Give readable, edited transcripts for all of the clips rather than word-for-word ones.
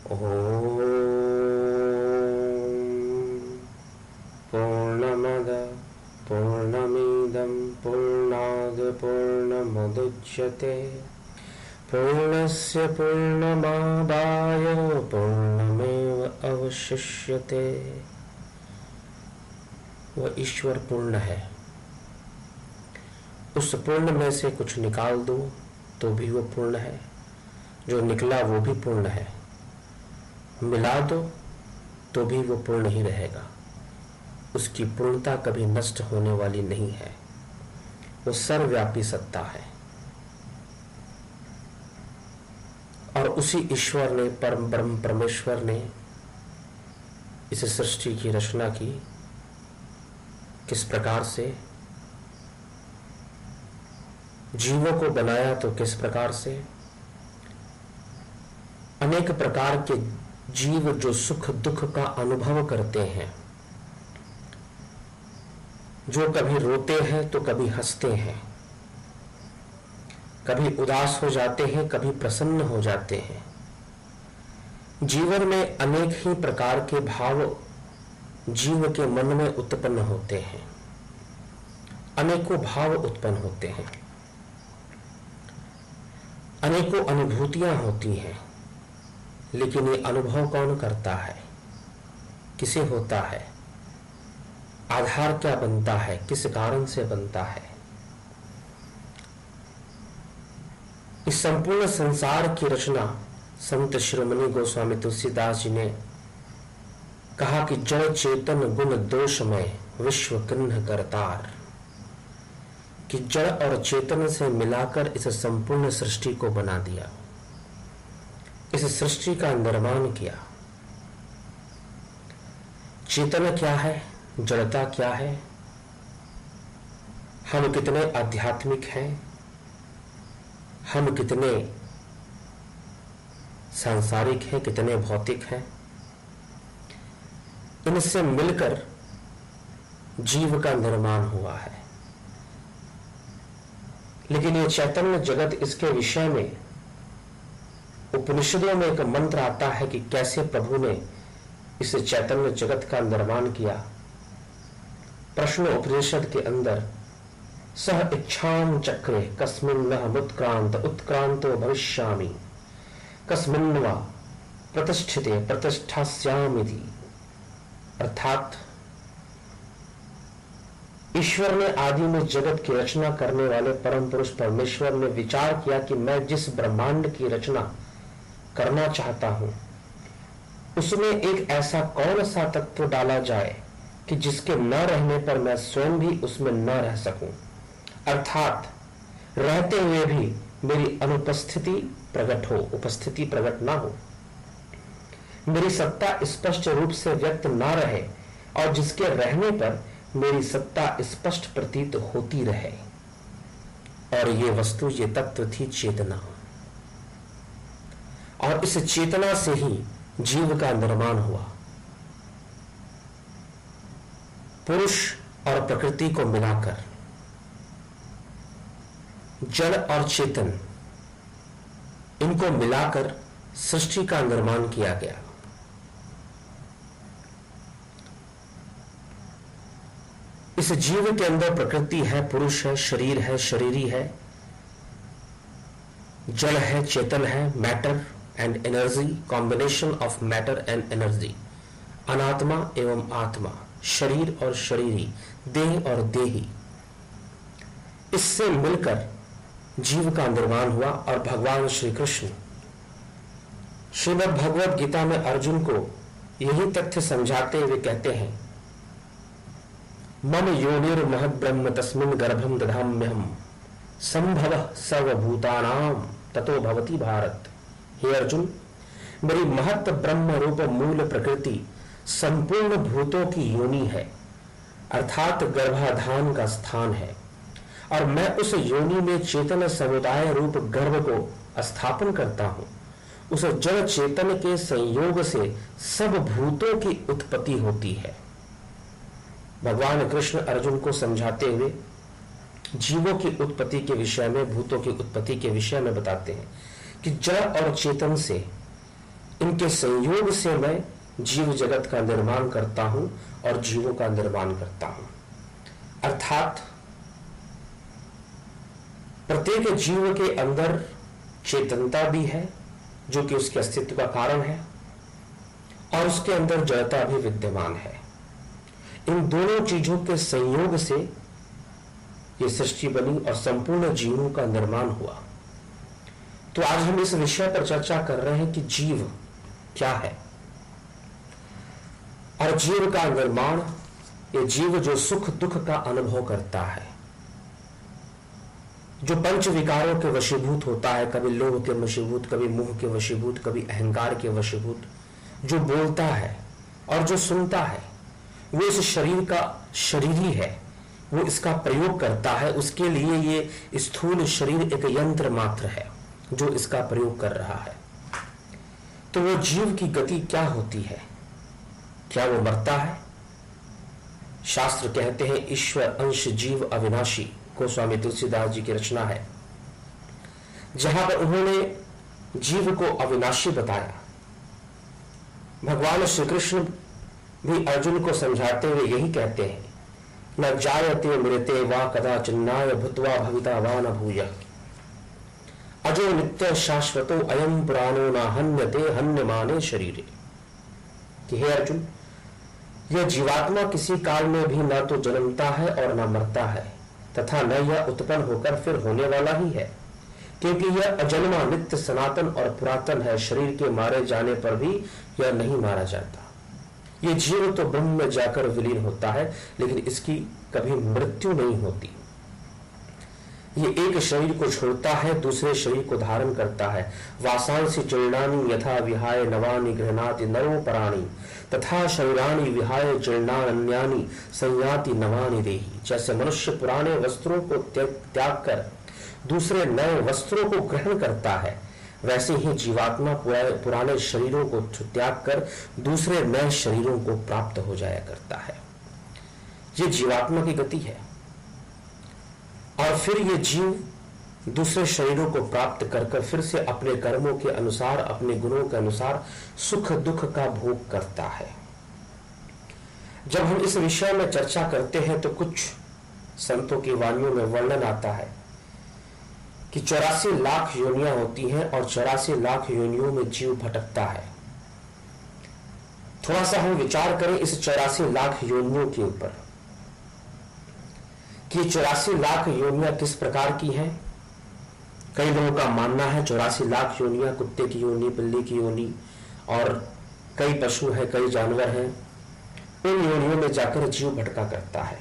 ॐ पूर्णमद पूर्णमिदं पूर्णाद् पूर्णमुदच्यते पूर्णस्य पूर्णमादाय पूर्णमेव अवशिष्यते। वह ईश्वर पूर्ण है। उस पूर्ण में से कुछ निकाल दो तो भी वो पूर्ण है, जो निकला वो भी पूर्ण है। मिला दो तो भी वो पूर्ण ही रहेगा। उसकी पूर्णता कभी नष्ट होने वाली नहीं है। वो सर्वव्यापी सत्ता है। और उसी ईश्वर ने, परम ब्रह्म परमेश्वर ने इस सृष्टि की रचना की। किस प्रकार से जीवों को बनाया, तो किस प्रकार से अनेक प्रकार के जीव जो सुख दुख का अनुभव करते हैं, जो कभी रोते हैं तो कभी हंसते हैं, कभी उदास हो जाते हैं, कभी प्रसन्न हो जाते हैं। जीवन में अनेक ही प्रकार के भाव जीव के मन में उत्पन्न होते हैं। अनेकों भाव उत्पन्न होते हैं, अनेकों अनुभूतियां होती हैं। लेकिन ये अनुभव कौन करता है, किसे होता है, आधार क्या बनता है, किस कारण से बनता है। इस संपूर्ण संसार की रचना संत शिरोमणि गोस्वामी तुलसीदास जी ने कहा कि जड़ चेतन गुण दोषमय विश्व किन्ह करतार, कि जड़ और चेतन से मिलाकर इस संपूर्ण सृष्टि को बना दिया, इस सृष्टि का निर्माण किया। चेतन क्या है, जड़ता क्या है, हम कितने आध्यात्मिक हैं, हम कितने सांसारिक हैं, कितने भौतिक हैं, इनसे मिलकर जीव का निर्माण हुआ है। लेकिन ये चैतन्य जगत, इसके विषय में उपनिषदों में एक मंत्र आता है कि कैसे प्रभु ने इस चैतन्य जगत का निर्माण किया। प्रश्न उपनिषद के अंदर सह इच्छाम चक्रे कस्मिन्नह मुत्क्रांत उत्क्रांतो भविष्यामि कस्मिन्वा प्रतिष्ठिते प्रतिष्ठास्यामिति, अर्थात ईश्वर ने आदि में जगत की रचना करने वाले परम पुरुष परमेश्वर ने विचार किया कि मैं जिस ब्रह्मांड की रचना करना चाहता हूं, उसमें एक ऐसा कौन सा तत्व डाला जाए कि जिसके न रहने पर मैं स्वयं भी उसमें न रह सकूं, अर्थात रहते हुए भी मेरी अनुपस्थिति प्रकट हो, उपस्थिति प्रकट ना हो, मेरी सत्ता स्पष्ट रूप से व्यक्त ना रहे और जिसके रहने पर मेरी सत्ता स्पष्ट प्रतीत होती रहे। और ये वस्तु, ये तत्व थी चेतना। और इस चेतना से ही जीव का निर्माण हुआ। पुरुष और प्रकृति को मिलाकर जड़ और चेतन, इनको मिलाकर सृष्टि का निर्माण किया गया। इस जीव के अंदर प्रकृति है, पुरुष है, शरीर है, शरीरी है, जड़ है, चेतन है, matter and energy, combination of matter and energy, अनात्मा एवं आत्मा, शरीर और शरीरी, देह और देही, इससे मिलकर जीव का निर्माण हुआ। और भगवान श्री कृष्ण श्रीमद् भगवद गीता में अर्जुन को यही तथ्य समझाते हुए कहते हैं, मम योनिर महद ब्रह्म तस्मिन् गर्भम दधाम्यहम् संभवः सर्वभूतानां ततो भवति भारत। हे अर्जुन, मेरी महत ब्रह्म रूप मूल प्रकृति संपूर्ण भूतों की योनि है, अर्थात गर्भाधान का स्थान है। और मैं उस योनि में चेतन समुदाय रूप गर्भ को स्थापन करता हूं। उस जड़ चेतन के संयोग से सब भूतों की उत्पत्ति होती है। भगवान कृष्ण अर्जुन को समझाते हुए जीवों की उत्पत्ति के विषय में, भूतों की उत्पत्ति के विषय में बताते हैं कि जड़ और चेतन से इनके संयोग से मैं जीव जगत का निर्माण करता हूं और जीवों का निर्माण करता हूं। अर्थात प्रत्येक जीव के अंदर चेतनता भी है जो कि उसके अस्तित्व का कारण है, और उसके अंदर जड़ता भी विद्यमान है। इन दोनों चीजों के संयोग से ये सृष्टि बनी और संपूर्ण जीवों का निर्माण हुआ। तो आज हम इस विषय पर चर्चा कर रहे हैं कि जीव क्या है और जीव का निर्माण, ये जीव जो सुख दुख का अनुभव करता है, जो पंच विकारों के वशीभूत होता है, कभी लोभ के वशीभूत, कभी मोह के वशीभूत, कभी अहंकार के वशीभूत, जो बोलता है और जो सुनता है, वो इस शरीर का शरीरी है, वो इसका प्रयोग करता है। उसके लिए ये स्थूल शरीर एक यंत्र मात्र है जो इसका प्रयोग कर रहा है। तो वो जीव की गति क्या होती है? क्या वो मरता है? शास्त्र कहते हैं ईश्वर अंश जीव अविनाशी, गोस्वामी तुलसीदास जी की रचना है, जहां पर उन्होंने जीव को अविनाशी बताया। भगवान श्री कृष्ण भी अर्जुन को समझाते हुए यही कहते हैं, न जायते मृते वा कदाचिन्नाय भूत्वा भविता वा न भूयः अजो नित्य शाश्वतो अयम पुराणो न हन्यते हन्यमाने शरीरे। कि हे अर्जुन, यह जीवात्मा किसी काल में भी न तो जन्मता है और न मरता है, तथा न यह उत्पन्न होकर फिर होने वाला ही है, क्योंकि यह अजन्मा नित्य सनातन और पुरातन है। शरीर के मारे जाने पर भी यह नहीं मारा जाता। ये जीव तो ब्रह्म में जाकर विलीन होता है, लेकिन इसकी कभी मृत्यु नहीं होती। ये एक शरीर को छोड़ता है, दूसरे शरीर को धारण करता है। वासांसि चरणानि यथा विहाय नवानि गृह्णाति नरो पराणि तथा शरीराणि विहाय चरणान्यानि संयाति नवानि देहि। जैसे मनुष्य पुराने वस्त्रों को त्याग कर दूसरे नए वस्त्रों को ग्रहण करता है, वैसे ही जीवात्मा पुराने शरीरों को त्याग कर दूसरे नए शरीरों को प्राप्त हो जाया करता है। ये जीवात्मा की गति है। और फिर ये जीव दूसरे शरीरों को प्राप्त कर फिर से अपने कर्मों के अनुसार, अपने गुणों के अनुसार सुख दुख का भोग करता है। जब हम इस विषय में चर्चा करते हैं तो कुछ संतों की वाणियों में वर्णन आता है कि 84 लाख योनियां होती हैं और 84 लाख योनियों में जीव भटकता है। थोड़ा सा हम विचार करें इस 84 लाख योनियों के ऊपर कि 84 लाख योनियां किस प्रकार की हैं। कई लोगों का मानना है 84 लाख योनियां कुत्ते की योनि, बिल्ली की योनि, और कई पशु हैं, कई जानवर हैं, उन योनियों में जाकर जीव भटका करता है।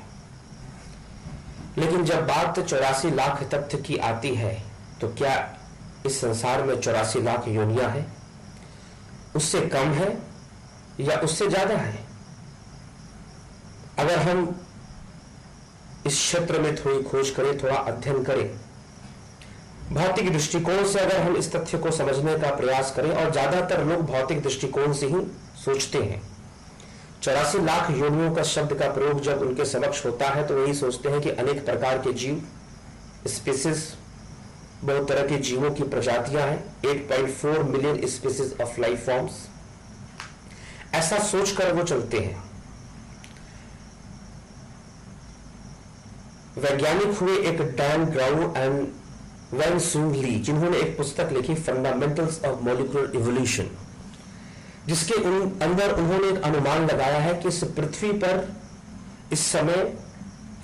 लेकिन जब बात 84 लाख तथ्य की आती है तो क्या इस संसार में 84 लाख योनियां हैं? उससे कम है या उससे ज्यादा है? अगर हम इस क्षेत्र में थोड़ी खोज करें, थोड़ा अध्ययन करें, भौतिक दृष्टिकोण से अगर हम इस तथ्य को समझने का प्रयास करें, और ज्यादातर लोग भौतिक दृष्टिकोण से ही सोचते हैं, 84 लाख योनियों का शब्द का प्रयोग जब उनके समक्ष होता है तो वही सोचते हैं कि अनेक प्रकार के जीव, स्पीसीज, बहुत तरह के जीवों की प्रजातियां हैं, 8.4 million species of life forms, ऐसा सोचकर वो चलते हैं। वैज्ञानिक हुए एक डैन ग्राउ एंड वेन सुंग ली, जिन्होंने एक पुस्तक लिखी फंडामेंटल्स ऑफ मॉलिक्यूलर इवोल्यूशन, जिसके अंदर उन्होंने एक अनुमान लगाया है कि इस पृथ्वी पर इस समय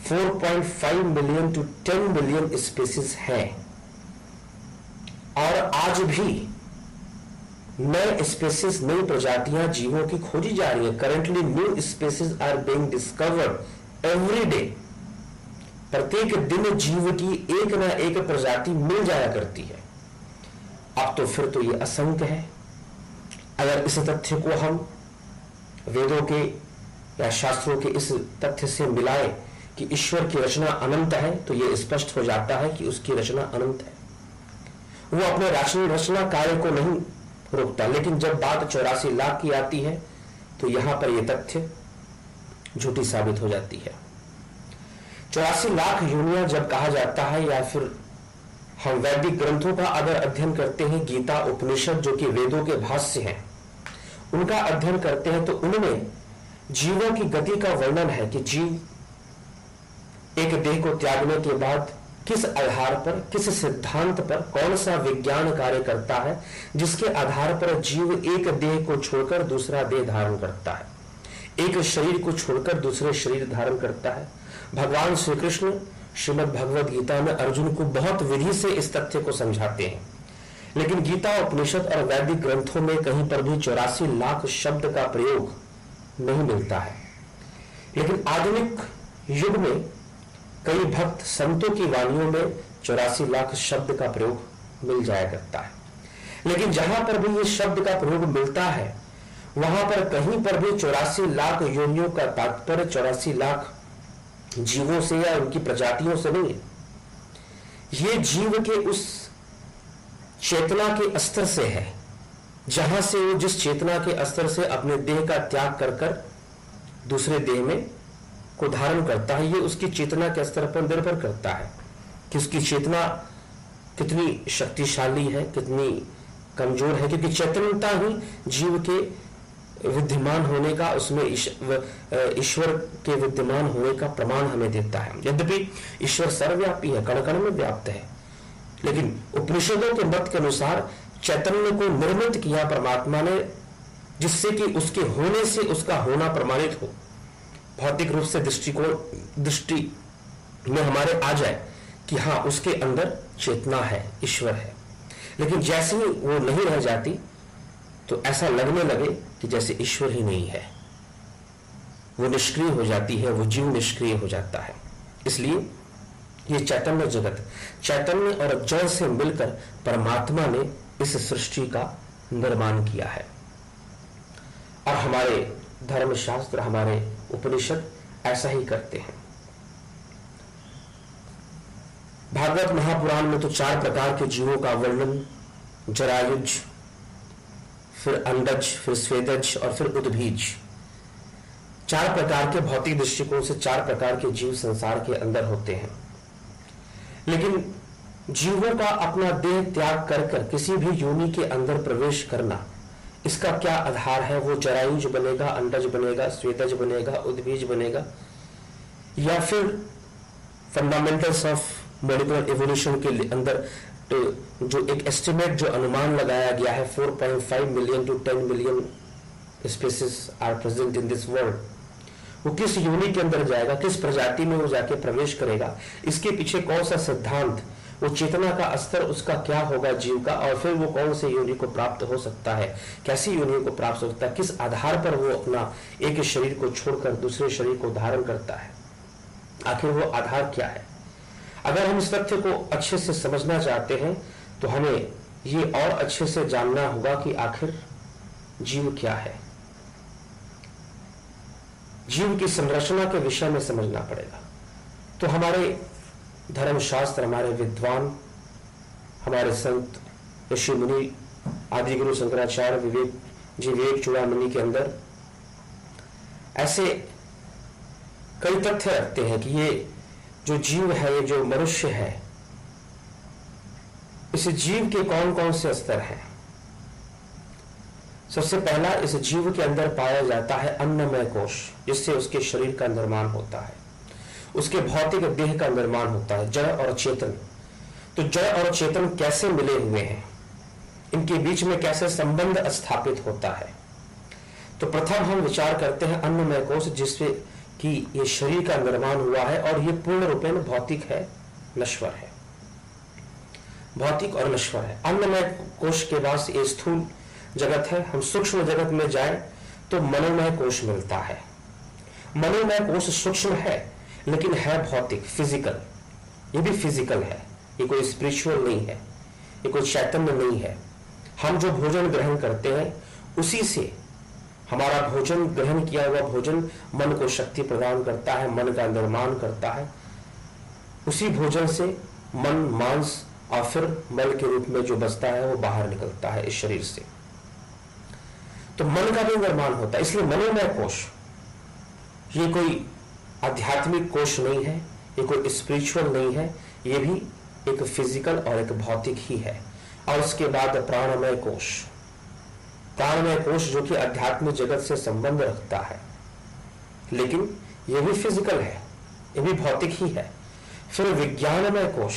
4.5 मिलियन टू 10 मिलियन स्पीसीज हैं, और आज भी नए स्पीसीज, नई प्रजातियां जीवों की खोजी जा रही है। Currently new species are being discovered every day. प्रत्येक दिन जीव की एक ना एक प्रजाति मिल जाया करती है। अब तो फिर तो ये असंख्य है। अगर इस तथ्य को हम वेदों के या शास्त्रों के इस तथ्य से मिलाएं कि ईश्वर की रचना अनंत है, तो यह स्पष्ट हो जाता है कि उसकी रचना अनंत है। वो अपने रचना कार्य को नहीं रोकता। लेकिन जब बात 84 लाख की आती है तो यहां पर यह तथ्य झूठी साबित हो जाती है। 84 लाख योनियां जब कहा जाता है, या फिर हम वैदिक ग्रंथों का अगर अध्ययन करते हैं, गीता उपनिषद जो कि वेदों के भाष्य हैं, उनका अध्ययन करते हैं तो उनमें जीवों की गति का वर्णन है कि जीव एक देह को त्यागने के बाद किस आधार पर, किस सिद्धांत पर, कौन सा विज्ञान कार्य करता है जिसके आधार पर जीव एक देह को छोड़कर दूसरा देह धारण करता है, एक शरीर को छोड़कर दूसरे शरीर धारण करता है। भगवान श्री कृष्ण श्रीमद् भगवद गीता में अर्जुन को बहुत विधि से इस तथ्य को समझाते हैं, लेकिन गीता, उपनिषद और वैदिक ग्रंथों में कहीं पर भी 84 लाख शब्द का प्रयोग नहीं मिलता है। लेकिन आधुनिक युग में कई भक्त संतों की वाणियों में 84 लाख शब्द का प्रयोग मिल जाया करता है। लेकिन जहां पर भी ये शब्द का प्रयोग मिलता है वहां पर कहीं पर भी 84 लाख योनियों का तात्पर्य 84 लाख जीवों से या उनकी प्रजातियों से नहीं है। ये जीव के उस चेतना के स्तर से है जहां से वो जिस चेतना के स्तर से अपने देह का त्याग कर कर दूसरे देह में को धारण करता है, ये उसकी चेतना के स्तर पर निर्भर करता है कि उसकी चेतना कितनी शक्तिशाली है, कितनी कमजोर है, क्योंकि चेतनता ही जीव के विद्यमान होने का, उसमें ईश्वर के विद्यमान होने का प्रमाण हमें देता है। यद्यपि ईश्वर सर्वव्यापी है, कण कण में व्याप्त है, लेकिन उपनिषदों के मत के अनुसार चैतन्य को निर्मित किया परमात्मा ने, जिससे कि उसके होने से उसका होना प्रमाणित हो, भौतिक रूप से दृष्टि में हमारे आ जाए कि हाँ उसके अंदर चेतना है, ईश्वर है। लेकिन जैसे ही वो नहीं रह जाती तो ऐसा लगने लगे कि जैसे ईश्वर ही नहीं है, वो निष्क्रिय हो जाती है, वो जीव निष्क्रिय हो जाता है। इसलिए ये चैतन्य जगत, चैतन्य और जड़ से मिलकर परमात्मा ने इस सृष्टि का निर्माण किया है। और हमारे धर्मशास्त्र, हमारे उपनिषद ऐसा ही करते हैं। भागवत महापुराण में तो 4 प्रकार के जीवों का वर्णन, जरायुज, फिर अंडज, फिर स्वेदज और फिर उद्भिज, 4 प्रकार के भौतिक दृष्टिकोण से 4 प्रकार के जीव संसार के अंदर होते हैं। लेकिन जीवों का अपना देह त्याग कर कर किसी भी योनि के अंदर प्रवेश करना, इसका क्या आधार है? वो जरायुज बनेगा, अंडज बनेगा, स्वेदज बनेगा, उद्भिज बनेगा, या फिर फंडामेंटल्स ऑफ मॉलिक्यूलर इवोल्यूशन के अंदर जो एक एस्टिमेट, जो अनुमान लगाया गया है 4.5 million to 10 million species are present in this world, वो किस योनि के अंदर जाएगा, किस प्रजाति में वो जाके प्रवेश करेगा, इसके पीछे कौन सा सिद्धांत, वो चेतना का स्तर उसका क्या होगा जीव का, और फिर वो कौन से योनि को प्राप्त हो सकता है, कैसी योनि को प्राप्त हो सकता है, किस आधार पर वो अपना एक शरीर को छोड़कर दूसरे शरीर को धारण करता है, आखिर वो आधार क्या है। अगर हम इस तथ्य को अच्छे से समझना चाहते हैं तो हमें ये और अच्छे से जानना होगा कि आखिर जीव क्या है। जीव की संरचना के विषय में समझना पड़ेगा। तो हमारे धर्मशास्त्र, हमारे विद्वान, हमारे संत ऋषि मुनि, आदि गुरु शंकराचार्य, विवेक चूड़ामणि के अंदर ऐसे कई तथ्य रखते हैं कि ये जो जीव है, ये जो मनुष्य है, इस जीव के कौन कौन से स्तर हैं। सबसे पहला, इस जीव के अंदर पाया जाता है अन्नमय कोश, जिससे उसके शरीर का निर्माण होता है, उसके भौतिक देह का निर्माण होता है, जड़ और चेतन। तो जड़ और चेतन कैसे मिले हुए हैं, इनके बीच में कैसे संबंध स्थापित होता है। तो प्रथम हम विचार करते हैं अन्नमय कोश, जिससे कि ये शरीर का निर्माण हुआ है और ये पूर्ण रूपेण भौतिक है, नश्वर है, भौतिक और नश्वर है। अन्नमय कोश के बाद ये स्थूल जगत है। हम सूक्ष्म जगत में जाएं तो मनोमय कोश मिलता है। मनोमय कोश सूक्ष्म है लेकिन है भौतिक, फिजिकल। ये भी फिजिकल है, ये कोई स्पिरिचुअल नहीं है, ये कोई चैतन्य नहीं है। हम जो भोजन ग्रहण करते हैं उसी से हमारा भोजन, ग्रहण किया हुआ भोजन मन को शक्ति प्रदान करता है, मन का निर्माण करता है। उसी भोजन से मन, मांस और फिर मल के रूप में जो बचता है वो बाहर निकलता है इस शरीर से। तो मन का भी निर्माण होता है। इसलिए मनोमय कोश ये कोई आध्यात्मिक कोश नहीं है, ये कोई स्पिरिचुअल नहीं है, ये भी एक फिजिकल और एक भौतिक ही है। और उसके बाद प्राणमय कोश, प्राणमय कोश जो कि आध्यात्मिक जगत से संबंध रखता है, लेकिन यह भी फिजिकल है, यह भी भौतिक ही है। फिर विज्ञानमय कोश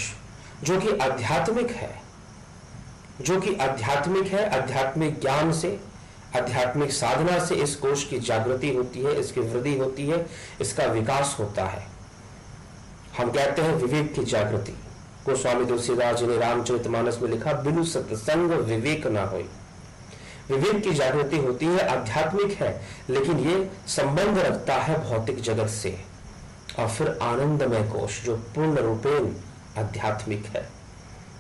जो कि आध्यात्मिक है, आध्यात्मिक ज्ञान से, आध्यात्मिक साधना से इस कोश की जागृति होती है, इसकी वृद्धि होती है, इसका विकास होता है। हम कहते हैं विवेक की जागृति। गोस्वामी तुलसीदास जी ने रामचरितमानस में लिखा, बिनु सत्संग विवेक ना होई। विवेक की जागृति होती है, आध्यात्मिक है, लेकिन ये संबंध रखता है भौतिक जगत से। और फिर आनंदमय कोश जो पूर्ण रूपेण आध्यात्मिक है,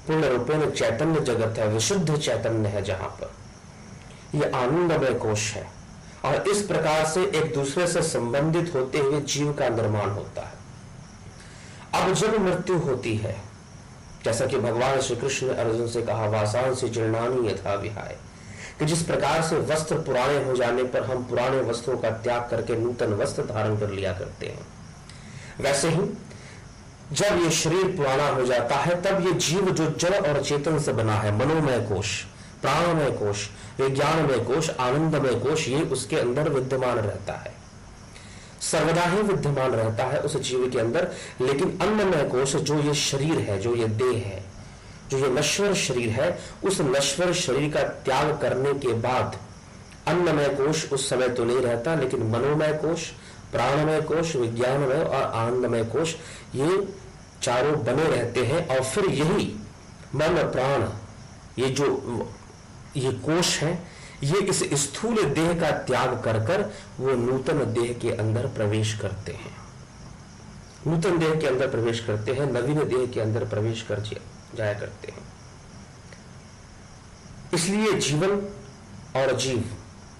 पूर्ण रूपेण चैतन्य जगत है, विशुद्ध चैतन्य है, जहां पर यह आनंदमय कोश है। और इस प्रकार से एक दूसरे से संबंधित होते हुए जीव का निर्माण होता है। अब जब मृत्यु होती है, जैसा कि भगवान श्री कृष्ण ने अर्जुन से कहा, वासांसि जीर्णानि यथा विहाय, कि जिस प्रकार से वस्त्र पुराने हो जाने पर हम पुराने वस्त्रों का त्याग करके नूतन वस्त्र धारण कर लिया करते हैं, वैसे ही जब ये शरीर पुराना हो जाता है तब ये जीव जो जड़ और चेतन से बना है, मनोमय कोश, प्राणमय कोश, विज्ञानमय कोश, आनंदमय कोश, ये उसके अंदर विद्यमान रहता है, सर्वदा ही विद्यमान रहता है उस जीव के अंदर। लेकिन अन्नमय कोश जो ये शरीर है, जो ये देह है, जो ये नश्वर शरीर है, उस नश्वर शरीर का त्याग करने के बाद अन्नमय कोश उस समय तो नहीं रहता, लेकिन मनोमय कोश, प्राणमय कोश, विज्ञानमय और आनंदमय कोश, ये चारों बने रहते हैं। और फिर यही मन प्राण, ये कोश है, ये इस स्थूल देह का त्याग कर कर वो नूतन देह के अंदर प्रवेश करते हैं, नूतन देह के अंदर प्रवेश करते हैं, नवीन देह के अंदर प्रवेश कर जाया करते हैं। इसलिए जीवन और जीव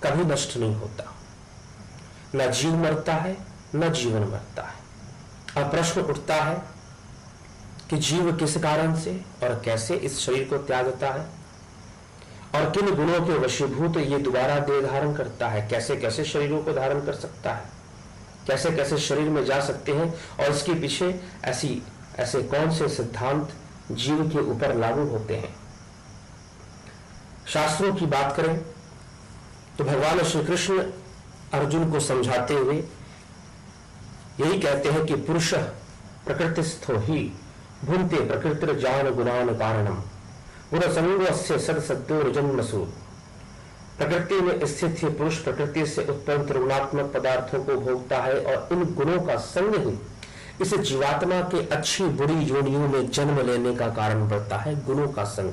कभी नष्ट नहीं होता, न जीव मरता है न जीवन मरता है। अब प्रश्न उठता है कि जीव किस कारण से और कैसे इस शरीर को त्यागता है और किन गुणों के वशीभूत ये दोबारा देह धारण करता है, कैसे कैसे शरीरों को धारण कर सकता है, कैसे कैसे शरीर में जा सकते हैं, और इसके पीछे ऐसे कौन से सिद्धांत जीव के ऊपर लागू होते हैं। शास्त्रों की बात करें तो भगवान श्री कृष्ण अर्जुन को समझाते हुए यही कहते हैं कि पुरुष प्रकृतिस्थो ही भुंते प्रकृतिर्जान गुणान कारणम गुणसंगस्य सदसद्योर्जन्मसु। प्रकृति में स्थित ही पुरुष प्रकृति से उत्पन्न त्रिगुणात्मक पदार्थों को भोगता है और इन गुणों का संग ही इस जीवात्मा के अच्छी बुरी योनियों में जन्म लेने का कारण बनता है। गुणों का संग,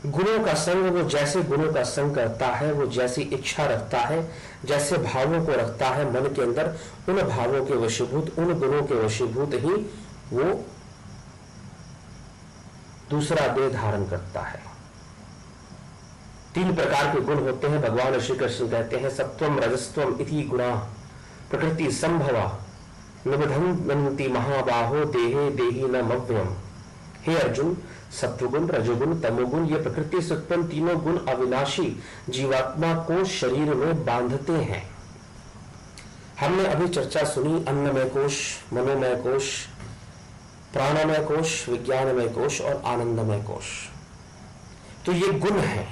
गुणों का संग, वो जैसे गुणों का संग करता है, वो जैसी इच्छा रखता है, जैसे भावों को रखता है मन के अंदर, उन भावों के वशीभूत, उन गुणों के वशीभूत ही वो दूसरा देह धारण करता है। 3 प्रकार के गुण होते हैं। भगवान श्री कृष्ण कहते हैं सत्वम रजस्त्वम इति गुणा प्रकृति संभवा निबधन्ति महाबाहो देहे देही न मव्यम। हे अर्जुन, सत्वगुण, रजोगुण, तमोगुण, ये प्रकृति से उत्पन्न तीनों गुण अविनाशी जीवात्मा को शरीर में बांधते हैं। हमने अभी चर्चा सुनी अन्नमय कोश, मनोमय कोश, प्राणमय कोश, विज्ञानमय कोश और आनंदमय कोश। तो ये गुण है,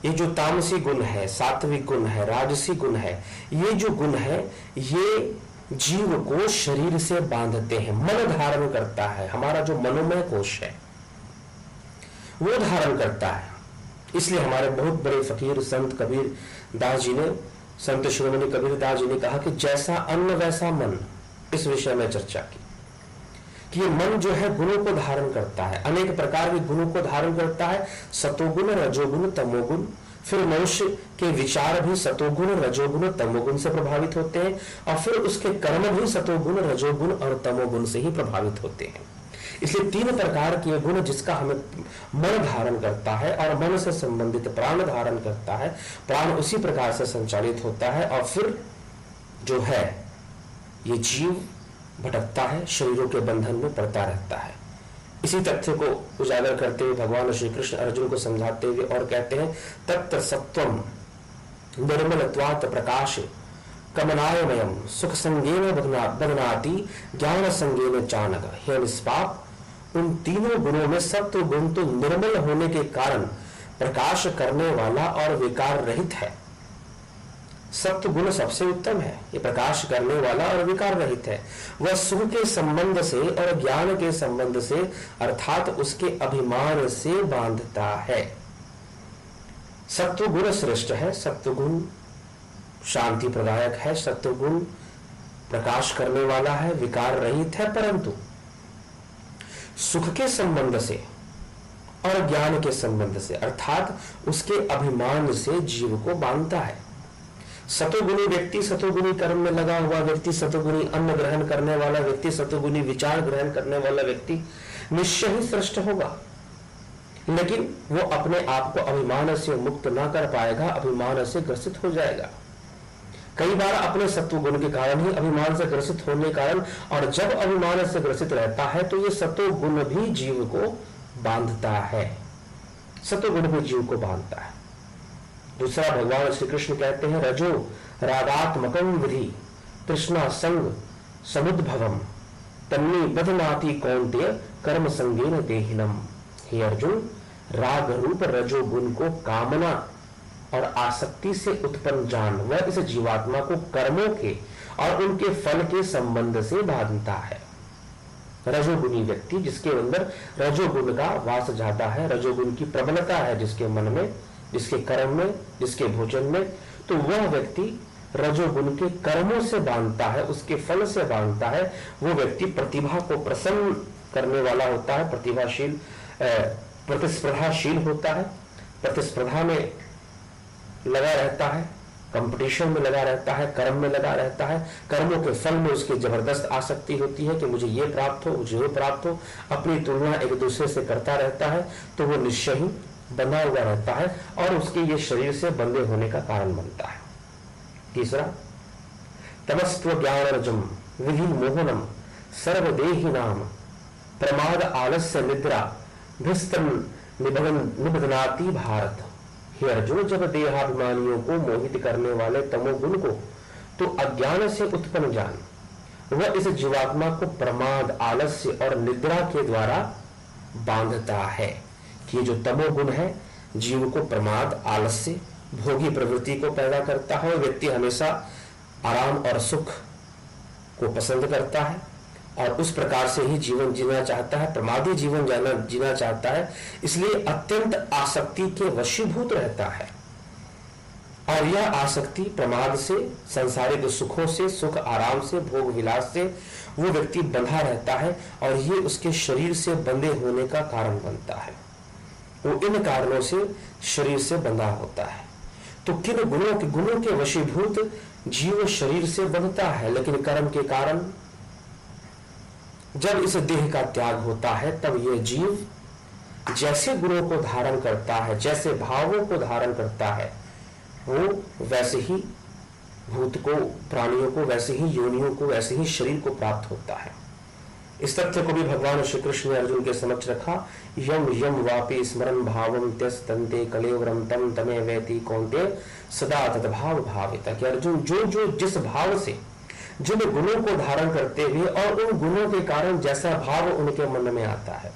ये जो तामसी गुण है, सात्विक गुण है, राजसी गुण है, ये जो गुण है ये जीव को शरीर से बांधते हैं, मन धारण करता है। हमारा जो मनोमय कोश है वो धारण करता है। इसलिए हमारे बहुत बड़े फकीर संत कबीर दास जी ने, संत शिरोमणि कबीर दास जी ने कहा कि जैसा अन्न वैसा मन। इस विषय में चर्चा की कि ये मन जो है गुणों को धारण करता है, अनेक प्रकार के गुणों को धारण करता है, सतोगुण, रजोगुण, तमोगुण। फिर मनुष्य के विचार भी सतोगुण, रजोगुण, तमोगुण से प्रभावित होते हैं और फिर उसके कर्म भी सतोगुण, रजोगुण और तमोगुण से ही प्रभावित होते हैं। इसलिए 3 प्रकार के गुण जिसका हमें मन धारण करता है और मन से संबंधित प्राण धारण करता है, प्राण उसी प्रकार से संचालित होता है और फिर जो है ये जीव भटकता है, शरीरों के बंधन में पड़ता रहता है। इसी तथ्य को उजागर करते हुए भगवान श्री कृष्ण अर्जुन को समझाते हुए और कहते हैं तत्र सत्वम निर्मलत्वात् प्रकाश कमनायमयम सुख संगेन बदनाति ज्ञान संगेन चानक। हे निष्पाप, उन तीनों गुणों में सत्व गुण तो निर्मल होने के कारण प्रकाश करने वाला और विकार रहित है। सत्व गुण सबसे उत्तम है, ये प्रकाश करने वाला और विकार रहित है। वह सुख के संबंध से और ज्ञान के संबंध से अर्थात उसके अभिमान से बांधता है। सत्व गुण श्रेष्ठ है, सत्व गुण शांति प्रदायक है, सत्व गुण प्रकाश करने वाला है, विकार रहित है, परंतु सुख के संबंध से और ज्ञान के संबंध से अर्थात उसके अभिमान से जीव को बांधता है। सतोगुणी व्यक्ति, सतोगुणी कर्म में लगा हुआ व्यक्ति, सतोगुणी अन्न ग्रहण करने वाला व्यक्ति, सतोगुणी विचार ग्रहण करने वाला व्यक्ति निश्चय ही श्रेष्ठ होगा, लेकिन वो अपने आप को अभिमान से मुक्त ना कर पाएगा, अभिमान से ग्रसित हो जाएगा। कई बार अपने सत्व गुण के कारण ही अभिमान से ग्रसित होने के कारण, और जब अभिमान से ग्रसित रहता है तो ये सत्व गुण भी जीव को बांधता है, सत्व गुण भी जीव को बांधता है। दूसरा, भगवान श्री कृष्ण कहते हैं रजो रागात्मकम विधि तृष्णा संग समुद्भवम तन्नी बदनाति कौन्तेय कर्म संगेन देहिनम। हे अर्जुन, राग रूप रजो गुण को कामना और आसक्ति से उत्पन्न जान वह इस जीवात्मा को कर्मों के और उनके फल के संबंध से बांधता है। रजोगुणी व्यक्ति, जिसके अंदर रजोगुण का वास ज्यादा है, रजोगुण की प्रबलता है जिसके मन में, जिसके कर्म में, जिसके भोजन में, तो वह व्यक्ति रजोगुण के कर्मों से बांधता है, उसके फल से बांधता है। वो व्यक्ति प्रतिभा को प्रसन्न करने वाला होता है, प्रतिभाशील प्रतिस्पर्धाशील होता है, प्रतिस्पर्धा में लगा रहता है, कंपटीशन में लगा रहता है, कर्म में लगा रहता है, कर्मों के फल में उसकी जबरदस्त आसक्ति होती है कि मुझे ये प्राप्त हो, मुझे वो प्राप्त हो, अपनी तुलना एक दूसरे से करता रहता है, तो वो निश्चय ही बंधा हुआ रहता है और उसके ये शरीर से बंधे होने का कारण बनता है। तीसरा, तमस्त्व ज्ञानरजम विधि मोहनम सर्वदेही नाम प्रमाद आलस्य निद्रा भिस्तम निबधनाति भारत। हे अर्जुन, जब देहाभिमानियों को मोहित करने वाले तमोगुण को तो अज्ञान से उत्पन्न जान, वह इस जीवात्मा को प्रमाद, आलस्य और निद्रा के द्वारा बांधता है। कि ये जो तमोगुण है जीव को प्रमाद, आलस्य, भोगी प्रवृत्ति को पैदा करता है। व्यक्ति हमेशा आराम और सुख को पसंद करता है और उस प्रकार से ही जीवन जीना चाहता है, प्रमादी जीवन जीना चाहता है, इसलिए अत्यंत आसक्ति के वशीभूत रहता है। और यह आसक्ति प्रमाद से, सांसारिक सुखों से, सुख आराम से, भोग विलास से वो व्यक्ति बंधा रहता है और ये उसके शरीर से बंधे होने का कारण बनता है। वो इन कारणों से शरीर से बंधा होता है। तो किन गुणों के वशीभूत जीव शरीर से बंधता है, लेकिन कर्म के कारण जब इस देह का त्याग होता है तब यह जीव जैसे गुणों को धारण करता है, जैसे भावों को धारण करता है, वो वैसे ही भूत को, प्राणियों को, वैसे ही योनियों को, वैसे ही शरीर को प्राप्त होता है। इस तथ्य को भी भगवान श्री कृष्ण ने अर्जुन के समक्ष रखा। यम यम वापि स्मरण भावम त्यस्तन्ते कलेवरम तम तमे वैति कौन्तेय सदा तद्भाव भाविता। कि अर्जुन, जो जिस भाव से, जिन गुणों को धारण करते हुए और उन गुणों के कारण जैसा भाव उनके मन में आता है,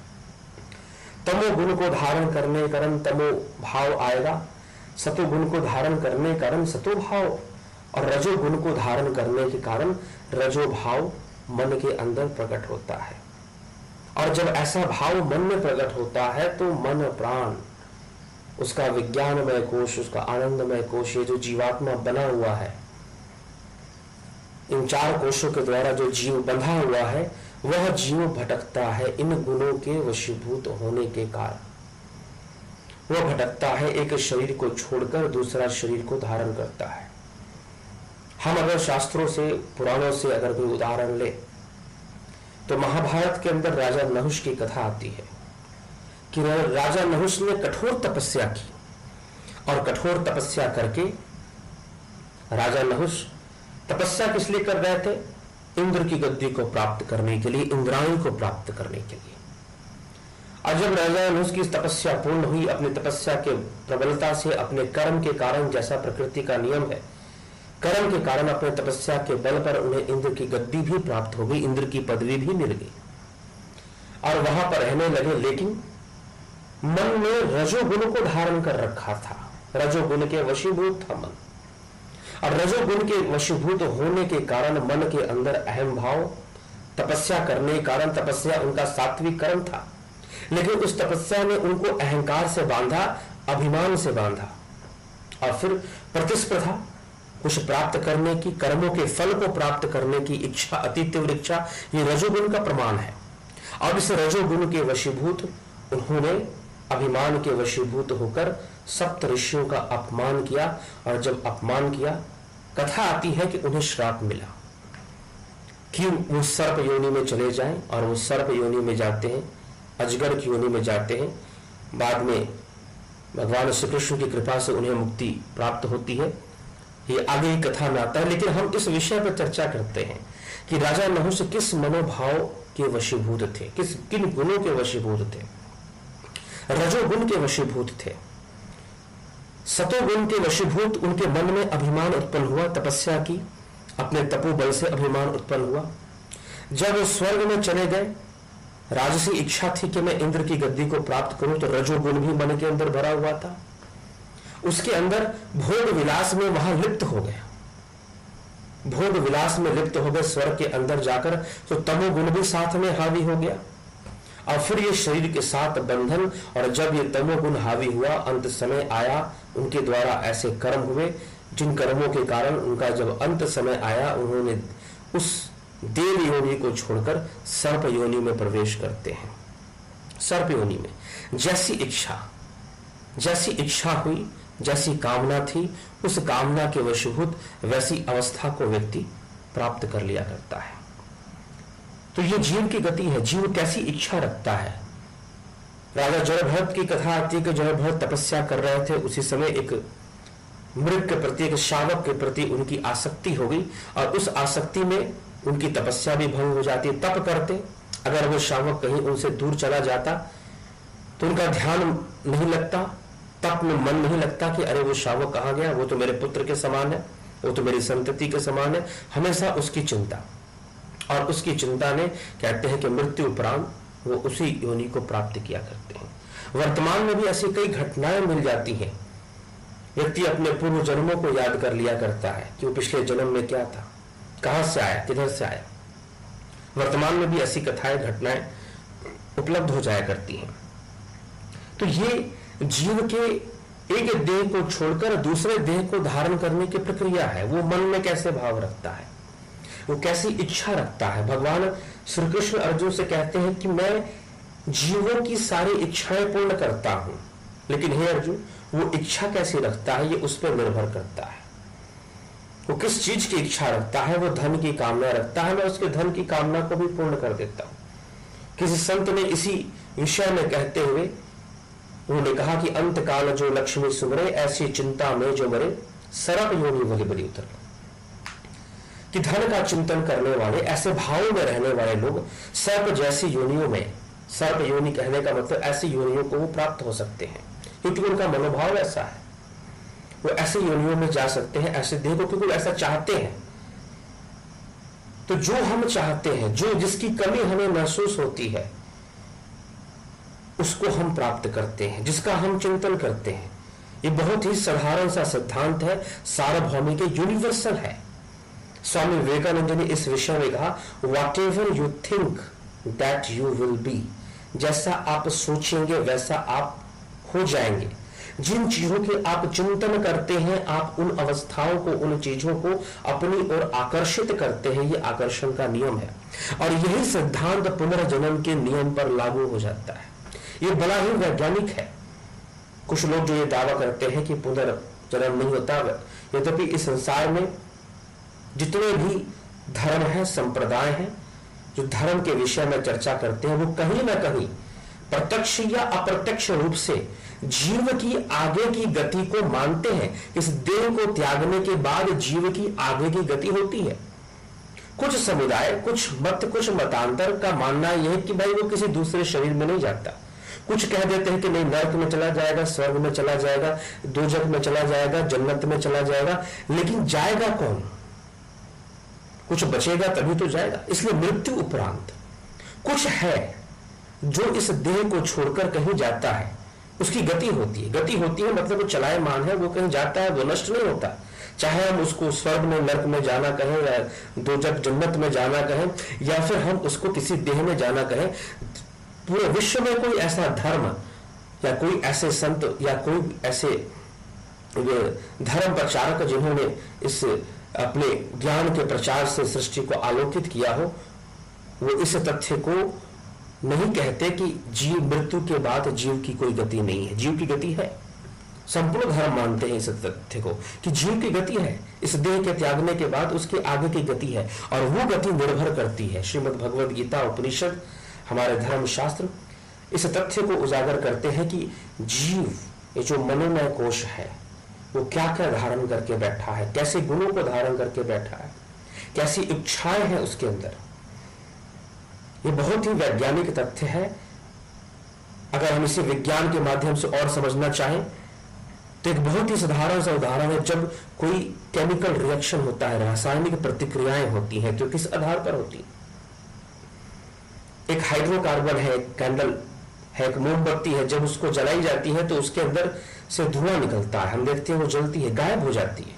तमो गुण को धारण करने के कारण तमो भाव आएगा, सतो गुण को धारण करने के कारण सतो भाव, और रजो गुण को धारण करने के कारण रजो भाव मन के अंदर प्रकट होता है। और जब ऐसा भाव मन में प्रकट होता है तो मन प्राण, उसका विज्ञानमय कोश, उसका आनंदमय कोश, ये जो जीवात्मा बना हुआ है, इन चार कोशों के द्वारा जो जीव बंधा हुआ है, वह जीव भटकता है इन गुणों के वशीभूत होने के कारण। वह भटकता है, एक शरीर को छोड़कर दूसरा शरीर को धारण करता है। हम अगर शास्त्रों से, पुराणों से अगर कोई उदाहरण ले तो महाभारत के अंदर राजा नहुष की कथा आती है कि राजा नहुष ने कठोर तपस्या की और कठोर तपस्या करके राजा नहुष तपस्या किस लिए कर रहे थे? इंद्र की गद्दी को प्राप्त करने के लिए, इंद्राणी को प्राप्त करने के लिए। और जब राजा नहुष की तपस्या पूर्ण हुई, अपनी तपस्या के प्रबलता से, अपने कर्म के कारण, जैसा प्रकृति का नियम है, कर्म के कारण अपने तपस्या के बल पर उन्हें इंद्र की गद्दी भी प्राप्त हो गई, इंद्र की पदवी भी मिल गई और वहां पर रहने लगे। लेकिन मन ने रजोगुण को धारण कर रखा था, रजोगुण के वशीभूत था मन। और रजोगुण के वशीभूत होने के कारण मन के अंदर अहम भाव, तपस्या करने के कारण, तपस्या उनका सात्विक कर्म था, लेकिन उस तपस्या ने उनको अहंकार से बांधा, अभिमान से बांधा, और फिर प्रतिस्पर्धा, कुछ प्राप्त करने की, कर्मों के फल को प्राप्त करने की इच्छा, अति तीव्र इच्छा, ये रजोगुण का प्रमाण है। और इस रजोगुण के वशीभूत उन्होंने अभिमान के वशीभूत होकर सप्त ऋषियों का अपमान किया। और जब अपमान किया, कथा आती है कि उन्हें श्राप मिला कि वो सर्प योनि में चले जाएं, और वो सर्प योनि में जाते हैं, अजगर की योनि में जाते हैं। बाद में भगवान श्री कृष्ण की कृपा से उन्हें मुक्ति प्राप्त होती है। ये आगे ही कथा में आता है, लेकिन हम इस विषय पर चर्चा करते हैं कि राजा नहुष किस मनोभाव के वशीभूत थे, किन गुणों के वशीभूत थे। रजोगुण के वशीभूत थे, सतोगुण के वशीभूत उनके मन में अभिमान उत्पन्न हुआ, तपस्या की, अपने तपोबल से अभिमान उत्पन्न हुआ। जब वो स्वर्ग में चले गए, राजसी इच्छा थी कि मैं इंद्र की गद्दी को प्राप्त करूं, तो रजोगुण भी मन के अंदर भरा हुआ था। उसके अंदर भोग विलास में वहां लिप्त हो गया, भोग विलास में लिप्त हो गए स्वर्ग के अंदर जाकर, तो तमोगुण भी साथ में हावी हो गया। और फिर ये शरीर के साथ बंधन, और जब ये तमोगुण हावी हुआ, अंत समय आया, उनके द्वारा ऐसे कर्म हुए जिन कर्मों के कारण उनका जब अंत समय आया, उन्होंने उस देव योनि को छोड़कर सर्प योनि में प्रवेश करते हैं। सर्प योनि में जैसी इच्छा हुई, जैसी कामना थी, उस कामना के वशीभूत वैसी अवस्था को व्यक्ति प्राप्त कर लिया करता है। तो ये जीव की गति है, जीव कैसी इच्छा रखता है। राजा जयभरत की कथा आती है कि जयभरत तपस्या कर रहे थे, उसी समय एक मृग के प्रति, एक शावक के प्रति उनकी आसक्ति हो गई, और उस आसक्ति में उनकी तपस्या भी भंग हो जाती। तप करते, अगर वो शावक कहीं उनसे दूर चला जाता तो उनका ध्यान नहीं लगता, तप में मन नहीं लगता कि अरे वो शावक कहाँ गया, वो तो मेरे पुत्र के समान है, वो तो मेरी संतति के समान है, हमेशा उसकी चिंता। और उसकी चिंता ने, कहते हैं कि मृत्यु उपरांत वो उसी योनि को प्राप्त किया करते हैं। वर्तमान में भी ऐसी कई घटनाएं मिल जाती हैं, व्यक्ति अपने पूर्व जन्मों को याद कर लिया करता है कि वो पिछले जन्म में क्या था, कहां से आया, किधर से आया। वर्तमान में भी ऐसी कथाएं, घटनाएं उपलब्ध हो जाया करती हैं। तो ये जीव के एक देह को छोड़कर दूसरे देह को धारण करने की प्रक्रिया है। वो मन में कैसे भाव रखता है, वो कैसी इच्छा रखता है। भगवान श्री कृष्ण अर्जुन से कहते हैं कि मैं जीवों की सारी इच्छाएं पूर्ण करता हूं, लेकिन हे अर्जुन, वो इच्छा कैसी रखता है, ये उस पर निर्भर करता है। वो किस चीज की इच्छा रखता है, वो धन की कामना रखता है, मैं उसके धन की कामना को भी पूर्ण कर देता हूं। किसी संत ने इसी विषय में कहते हुए उन्होंने कहा कि अंत काल जो लक्ष्मी सुमरे, ऐसी चिंता में जो मरे, सर्प योनि वही बलि उतर। कि धन का चिंतन करने वाले, ऐसे भावों में रहने वाले लोग सर्प जैसी योनियों में, सर्प योनि कहने का मतलब ऐसी योनियों को वो प्राप्त हो सकते हैं, क्योंकि उनका मनोभाव ऐसा है। वो ऐसी योनियों में जा सकते हैं, ऐसे देह को, क्योंकि वो ऐसा चाहते हैं। तो जो हम चाहते हैं, जो जिसकी कमी हमें महसूस होती है, उसको हम प्राप्त करते हैं, जिसका हम चिंतन करते हैं। ये बहुत ही साधारण सा सिद्धांत है, सार्वभौमिक, यूनिवर्सल है। स्वामी विवेकानंद ने इस विषय में कहा, what ever you think that you will be, जैसा आप सोचेंगे वैसा आप हो जाएंगे। जिन चीजों के आप चिंतन करते हैं, आप उन अवस्थाओं को, उन चीजों को अपनी ओर आकर्षित करते हैं। ये आकर्षण का नियम है, और यही सिद्धांत पुनर्जन्म के नियम पर लागू हो जाता है। ये बड़ा ही वैज्ञानिक है। कुछ लोग जो ये दावा करते हैं कि पुनर्जन्म नहीं होता, यद्यपि इस संसार में जितने भी धर्म हैं, संप्रदाय हैं, जो धर्म के विषय में चर्चा करते हैं, वो कहीं ना कहीं प्रत्यक्ष या अप्रत्यक्ष रूप से जीव की आगे की गति को मानते हैं। इस देह को त्यागने के बाद जीव की आगे की गति होती है। कुछ समुदाय, कुछ मत, कुछ मतांतर का मानना यह है कि भाई वो किसी दूसरे शरीर में नहीं जाता। कुछ कह देते हैं कि नहीं, नरक में चला जाएगा, स्वर्ग में चला जाएगा, दोजख में चला जाएगा, जन्नत में चला जाएगा, लेकिन जाएगा कौन? कुछ बचेगा तभी तो जाएगा। इसलिए मृत्यु उपरांत कुछ है जो इस देह को छोड़कर कहीं जाता है, उसकी गति होती है। गति होती है मतलब वो चलायमान है, वो कहीं जाता है, वो नष्ट नहीं होता। चाहे हम उसको स्वर्ग में, नर्क में जाना कहें, या दोजख जन्नत में जाना कहें, या फिर हम उसको किसी देह में जाना कहें, पूरे विश्व में कोई ऐसा धर्म या कोई ऐसे संत या कोई ऐसे धर्म प्रचारक जिन्होंने इस अपने ज्ञान के प्रचार से सृष्टि को आलोकित किया हो, वो इस तथ्य को नहीं कहते कि जीव मृत्यु के बाद जीव की कोई गति नहीं है। जीव की गति है। संपूर्ण धर्म मानते हैं इस तथ्य को कि जीव की गति है, इस देह के त्यागने के बाद उसके आगे की गति है, और वो गति निर्भर करती है। श्रीमद् भगवद गीता, उपनिषद, हमारे धर्म शास्त्र इस तथ्य को उजागर करते हैं कि जीव, ये जो मनोमय कोश है, वो क्या क्या धारण करके बैठा है, कैसे गुणों को धारण करके बैठा है, कैसी इच्छाएं हैं उसके अंदर। ये बहुत ही वैज्ञानिक तथ्य है। अगर हम इसे विज्ञान के माध्यम से और समझना चाहें तो एक बहुत ही साधारण सा उदाहरण है, जब कोई केमिकल रिएक्शन होता है, रासायनिक प्रतिक्रियाएं होती हैं, तो किस आधार पर होती है? एक हाइड्रोकार्बन है, एक कैंडल है, एक मोमबत्ती है, जब उसको जलाई जाती है तो उसके अंदर से धुआं निकलता है, हम देखते हैं वो जलती है, गायब हो जाती है।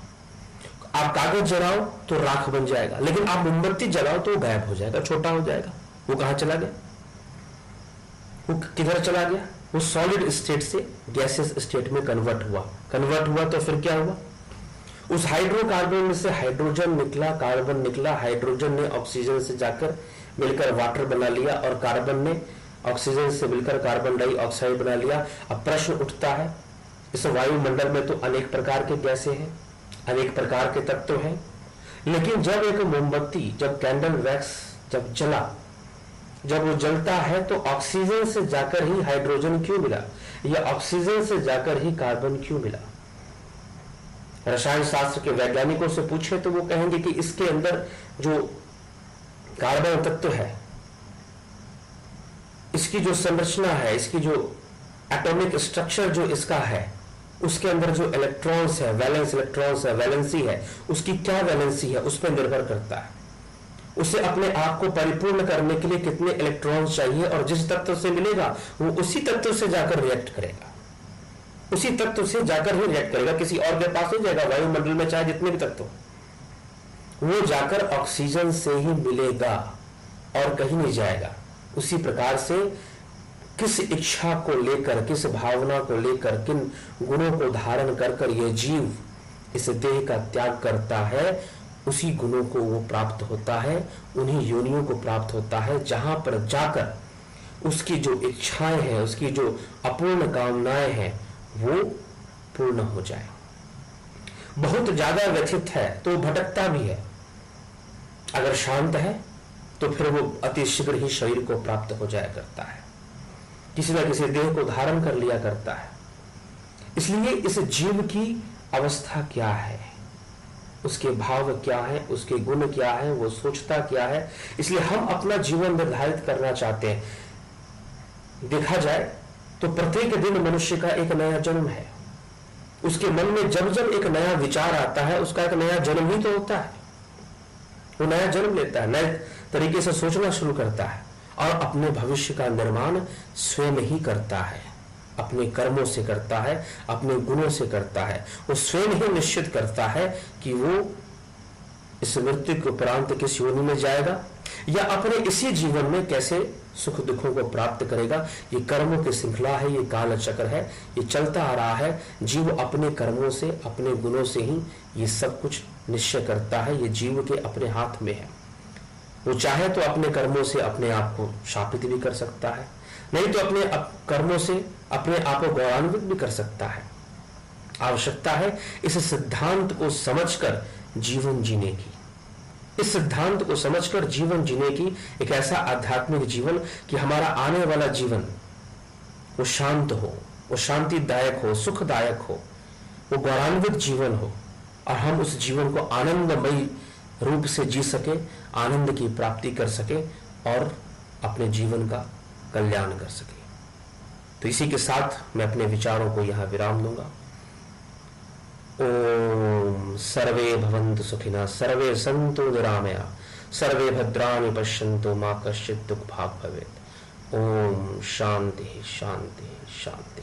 आप कागज जलाओ तो राख बन जाएगा, लेकिन आप मोमबत्ती जलाओ तो वो गायब हो जाएगा, छोटा हो जाएगा। वो कहां चला गया? वो किधर चला गया? वो सॉलिड स्टेट से गैसेस स्टेट में कन्वर्ट हुआ तो फिर क्या हुआ? उस हाइड्रोकार्बन में से हाइड्रोजन निकला, कार्बन निकला, हाइड्रोजन ने ऑक्सीजन से जाकर मिलकर वाटर बना लिया, और कार्बन ने ऑक्सीजन से मिलकर कार्बन डाइऑक्साइड बना लिया। अब प्रश्न उठता है, इस वायुमंडल में तो अनेक प्रकार के गैसें हैं, अनेक प्रकार के तत्व हैं, लेकिन जब एक मोमबत्ती, जब कैंडल वैक्स जब वो जलता है तो ऑक्सीजन से जाकर ही हाइड्रोजन क्यों मिला, या ऑक्सीजन से जाकर ही कार्बन क्यों मिला? रसायन शास्त्र के वैज्ञानिकों से पूछे तो वो कहेंगे कि इसके अंदर जो कार्बन तत्व है, इसकी जो संरचना है, इसकी जो एटॉमिक स्ट्रक्चर जो इसका है, उसके अंदर जो इलेक्ट्रॉन्स है, वैलेंस इलेक्ट्रॉन्स है, वैलेंसी है, उसकी क्या वैलेंसी है, उस पर निर्भर करता है। उसे अपने आप को परिपूर्ण करने के लिए कितने इलेक्ट्रॉन्स चाहिए, और जिस तत्व से मिलेगा वो उसी तत्व से जाकर रिएक्ट करेगा, उसी तत्व से जाकर ही रिएक्ट करेगा, किसी और के पास नहीं जाएगा। वायुमंडल में चाहे जितने भी तत्व, वो जाकर ऑक्सीजन से ही मिलेगा और कहीं नहीं जाएगा। उसी प्रकार से किस इच्छा को लेकर, किस भावना को लेकर, किन गुणों को धारण कर कर ये जीव इस देह का त्याग करता है, उसी गुणों को वो प्राप्त होता है, उन्हीं योनियों को प्राप्त होता है, जहां पर जाकर उसकी जो इच्छाएं हैं, उसकी जो अपूर्ण कामनाएं हैं, वो पूर्ण हो जाए। बहुत ज्यादा व्यथित है तो भटकता भी है, अगर शांत है तो फिर वो अति शीघ्र ही शरीर को प्राप्त हो जाया करता है, किसी न किसी देह को धारण कर लिया करता है। इसलिए इस जीव की अवस्था क्या है, उसके भाव क्या है, उसके गुण क्या है, वो सोचता क्या है, इसलिए हम अपना जीवन निर्धारित करना चाहते हैं। देखा जाए तो प्रत्येक दिन मनुष्य का एक नया जन्म है। उसके मन में जब जब एक नया विचार आता है, उसका एक नया जन्म ही तो होता है। वो नया जन्म लेता है, नए तरीके से सोचना शुरू करता है, और अपने भविष्य का निर्माण स्वयं ही करता है, अपने कर्मों से करता है, अपने गुणों से करता है। वो स्वयं ही निश्चित करता है कि वो इस मृत्यु के उपरांत किस योनि में जाएगा, या अपने इसी जीवन में कैसे सुख दुखों को प्राप्त करेगा। ये कर्मों की श्रृंखला है, ये काल चक्र है, ये चलता आ रहा है। जीव अपने कर्मों से, अपने गुणों से ही ये सब कुछ निश्चय करता है। ये जीव के अपने हाथ में है। वो चाहे तो अपने कर्मों से अपने आप को शापित भी कर सकता है, नहीं तो अपने कर्मों से अपने आप को गौरवान्वित भी कर सकता है। आवश्यकता है इस सिद्धांत को समझकर जीवन जीने की, इस सिद्धांत को समझकर जीवन जीने की, एक ऐसा आध्यात्मिक जीवन कि हमारा आने वाला जीवन वो शांत हो, वो शांतिदायक हो, सुखदायक हो, वो गौरवान्वित जीवन हो, और हम उस जीवन को आनंदमयी रूप से जी सके, आनंद की प्राप्ति कर सके, और अपने जीवन का कल्याण कर सके। तो इसी के साथ मैं अपने विचारों को यहां विराम दूंगा। ओम सर्वे भवन्तु सुखिनः, सर्वे सन्तु निरामया, सर्वे भद्राणि पश्यन्तु, मा कश्चित् दुःखभाग् भवेत्। ओम शांति शांति शांति।